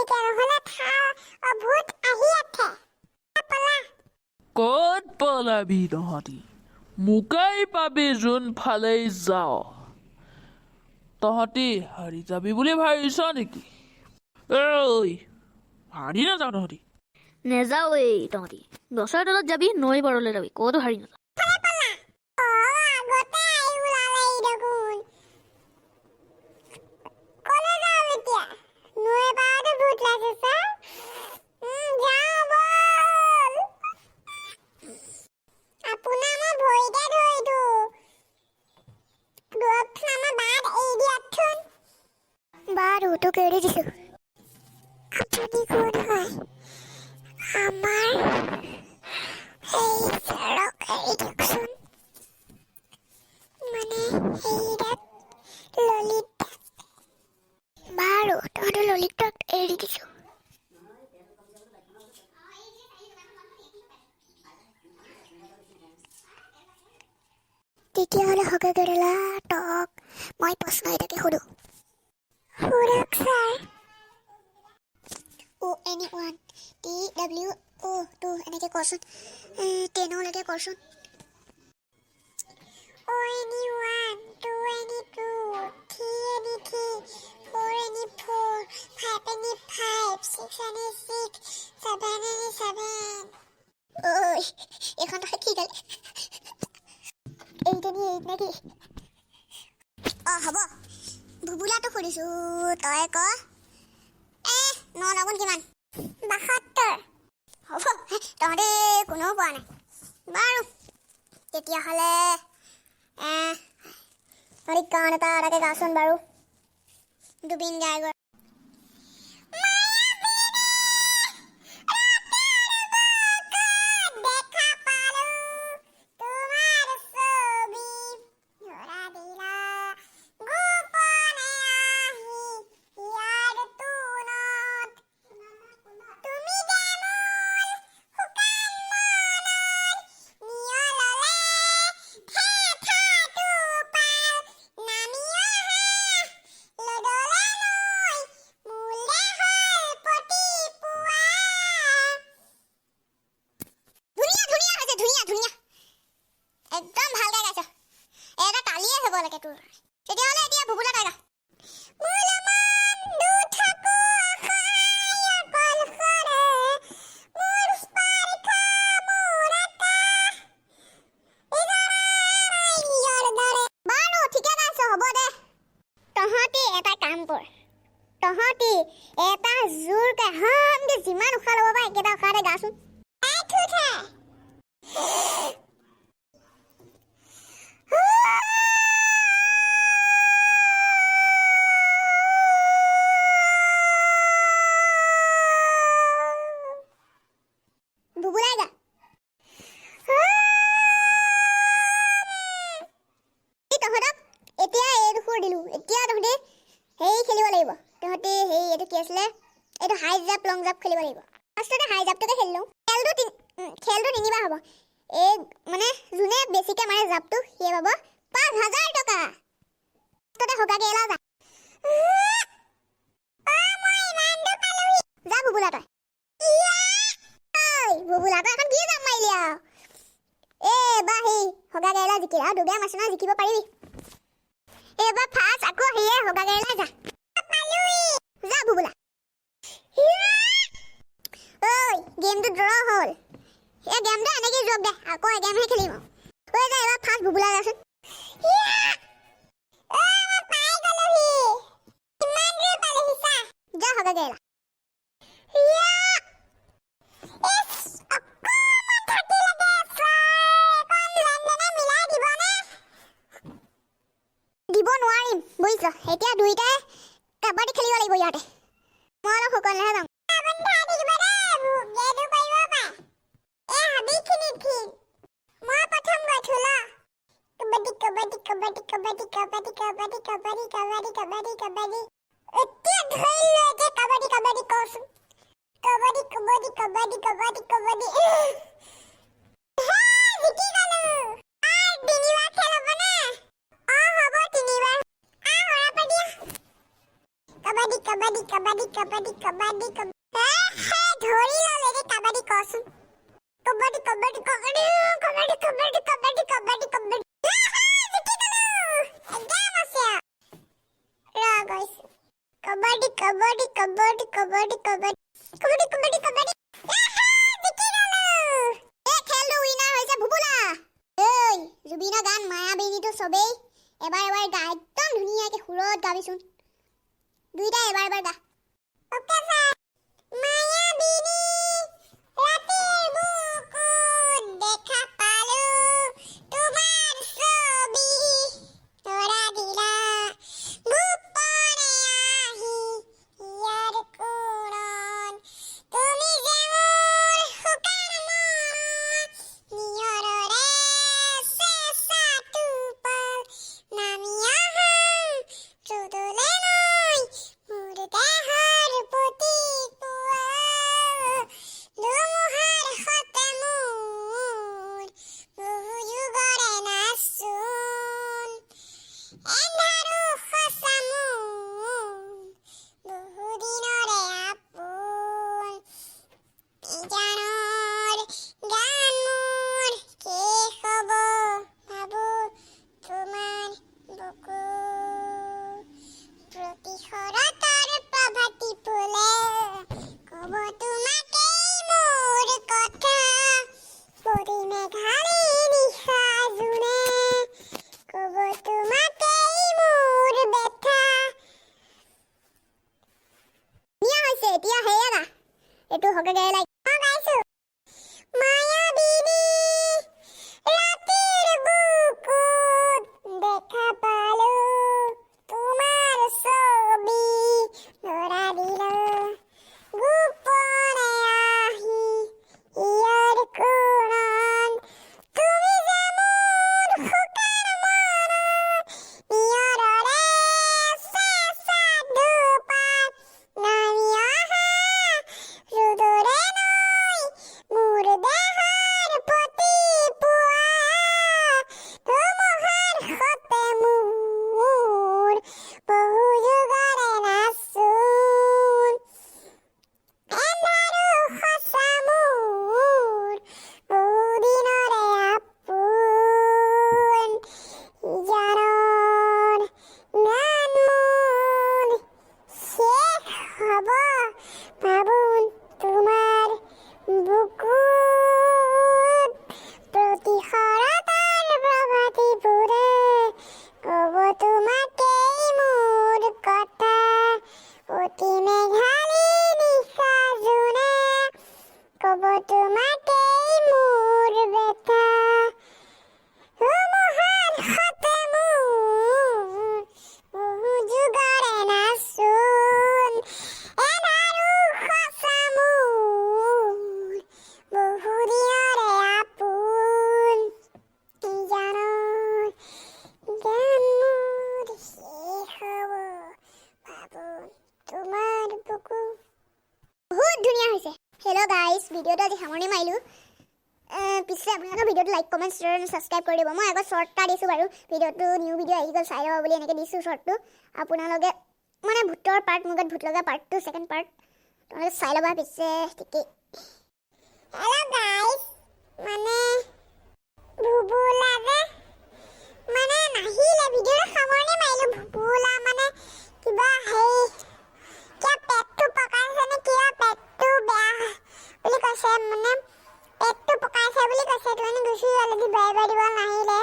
এতিয়া নহ'লে ভূত আহি আছে পলা ক'ত পলাবি তহঁতি মোকাই পাবি যোনফালেই যাৱ তহঁতি হাৰি যাবি বুলি ভাবিছ নেকি ঐ হাৰি নাযাওঁ তহঁতি নেযাওঁৱেই তহঁতি গছৰ তলত যাবি নৈ পাৰলৈ যাবি ক'তো হাৰি নাযাওঁ আগতে আহি ওলালে ই দেখোন ক'লৈ যাওঁ এতিয়া নৈ পাৰতে ভূত লাগিছে যাওঁ ব'ল আপোনাৰ মই ভৰিতে ধৰিতো ৰ'দচোন আমাৰ বাট এৰি দিয়কচোন বাৰু তোক এৰি দিছোঁ আপুনি কোন হয় আমাৰ সেই ছাৰক এৰি দিয়কচোন মানে সেইৰাত ললিত বাৰু তহঁতৰ ললিতক এৰি দিছোঁ তেতিয়াহ'লে হকে কেৰেলা তক মই প্ৰশ্ন এটাকে সোধোঁ সোধক ছাৰ O-N-E-1 T-W-O-2 এনেকৈ কৰচোন 10লৈকে কৰচোন O-N-E-1 2-N-E-2 3-N-E-3 4-N-E-4 5-N-E-5 6-N-E-6 7-N-E-7 ঐ এখন তই কি গালি 8-N-E-8 নেকি হ'ব ভুবুলাটো সুধিছোঁ তই ক 9 কিমান 72 হ'ব তহঁতি কোনেও পোৱা নাই বাৰু তেতিয়াহ'লে তহঁতি গান এটা এটাকে গাচোন বাৰু জুবিন গাৰ্গৰ একদম ভালকৈ গাইছ এটা তালিয়ে হ'ব লাগে তোৰ তেতিয়াহ'লে এতিয়া ভুবুলা গাই গা বাৰু ঠিকে গাইছ হ'ব দে তহঁতি এটা কাম কৰ তহঁতি এটা জোৰকৈ হামকৈ যিমান উশাহ ল'ব পাৰে একেটা উশাহতে গাচোন বুবুলাই গা তহঁতক এতিয়া এইডোখৰ দিলোঁ এতিয়া তহঁতি সেই খেলিব লাগিব তহঁতি সেই এইটো কি আছিলে এইটো হাই জাম্প লং জাম্প খেলিব লাগিব ফাৰ্ষ্টতে হাই জাম্পটোকে খেলি লওঁ খেলটো তিনিবাৰ হ'ব এই মানে যোনে বেছিকৈ মাৰে জাম্পটো সিয়ে পাব 5,000 টকা ফাৰ্ষ্টতে হকাকে এলা যা যা বুবুলা তই বুবুলা তই এখন কি জাম্প মাৰিলি আৰু এইবাৰ সেই হগা গেলা জিকিল আৰু দুগা মাছনা জিকিব পাৰিবি এইবাৰ ফাৰ্ষ্ট আকৌ সেয়ে হগা গেলা যা যা বুবুলা ঐ গেমটো ড্ৰ হ'ল এই গেমটো এনেকৈ যোগ দে আকৌ গেমহে খেলিম ঐ যা এবাৰ ফাৰ্ষ্ট বুবুলা যাচোন যা হগা গেলা দিব নোৱাৰিম বুজিছ এতিয়া দুইটাই কাবাডী খেলিব লাগিব ইয়াতে মই অলপ সকলেহে যাম কাবাডী কাবাডী কাবাডী কাবাডী কাবাডী ধৰি ললে ৰে কাবাডী কচোন কাবাডী কাবাডী কাবাডী কাবাডী কাবাডী কাবাডী কাবাডী কাবাডী একদম আছে ৰা গাইছ কাবাডী কাবাডী কাবাডী কাবাডী কাবাডী কাবাডী কাবাডী কাবাডী জিকি গলো এই খেলটো উইনাৰ হৈছে ভুবুলা এই জুবিনা গান মায়াবিনীটো সবেই এবাৰ এবাৰ গা একদম ধুনীয়াকে সুৰত গাবিচোন দুইটা এবাৰ এবাৰ গা ওকে স্যাৰ মায়াবিনী রাতের বুকুত দেখা পালো তোমার ছবি তোরা দিলা গোপনে আহি ইয়ার কোণত তুমি যে মোর শুকান মনত নিয়ৰৰে চেঁচা টোপল নামি আহা ৰুদলে নৈ মোৰ দেহৰ প্ৰতি পুৱা ধুমুহাৰ সতে মোৰ বহু যুগৰে নাচোন এন্ধাৰো সঁচা মোৰ বহু দিনৰে আপোন জানৰ গান মোৰ শেষ হ'ব ভাবো তোমাৰ বুকু প্ৰতিশৰতৰ প্ৰভাতী ফুলে ক'ব তোমাকেই মোৰ কথা পৰি মেঘালী নিশা জোনে ক'ব তোমাকেই মোৰ ব্যথা ধুনীয়া হৈছে এতিয়া সেয়া গা এইটো হকে গাই লাগ গাইছো মায়াবিনী ৰাতিৰ বুকুত দেখা পালো তোমাৰ ছবি ধৰা দিলা গোপনে আহি ইয়াৰ কোণত তুমি যে মোৰ শুকান মনত নিয়ৰৰে চেঁচা ধোপাত নামি অহা ৰুদলে নৈ মোৰ দেহৰ প্ৰতি পুৱা ধুমুহাৰ সতে মোৰ বহু যুগৰে নাচোন এন্ধাৰো সঁচা মোৰ বহু দিনৰে আপোন জানৰ গান মোৰ শেষ হ'ব ভাবোন তোমাৰ বুকুত প্ৰতিশৰতৰ প্ৰভাতী ফুলে ক'ব তোমাকেই মোৰ কথা অতি মেঘালী নিশা জোনে ক'ব তোমাকেই মোৰ ব্যথা ধুমুহাৰ সতে মোৰ বহু যুগৰে নাচোন এন্ধাৰো সঁচা মোৰ বহু দিনৰে আপোন জানৰ গান মোৰ শেষ হ'ব ভাবোন তোমাৰ বুকু বহুত ধুনীয়া হৈছে হেল্ল' গাইজ ভিডিঅ'টো আজি সামৰণি মাৰিলোঁ পিছে আপোনালোকে ভিডিঅ'টো লাইক কমেণ্ট শ্বেয়াৰ আৰু ছাবস্ক্ৰাইব কৰি দিব মই আগত শ্বৰ্ট এটা দিছোঁ বাৰু ভিডিঅ'টো নিউ ভিডিঅ' আহি গ'ল চাই ল'ব বুলি এনেকৈ দিছোঁ শ্বৰ্টটো আপোনালোকে মানে ভূতৰ পাৰ্ট মোৰ গাত ভূত লগা পাৰ্টটো ছেকেণ্ড পাৰ্ট তোমালোকে চাই ল'বা পিছে ঠিকেই হেল্ল' গাইজ মানে ভুবুলা যে মানে নাহিলে ভিডিঅ'টো সামৰণি মাৰিলোঁ ভুবুলা মানে কিবা হেৰি কিবা পেটটো পকাইছে নে কিবা পেটটো বেয়া বুলি কৈছে মানে পেটটো পকাইছে বুলি কৈছে সেইটো কাৰণে গুচি গ'ল আজি বাই বাই দিব নাহিলে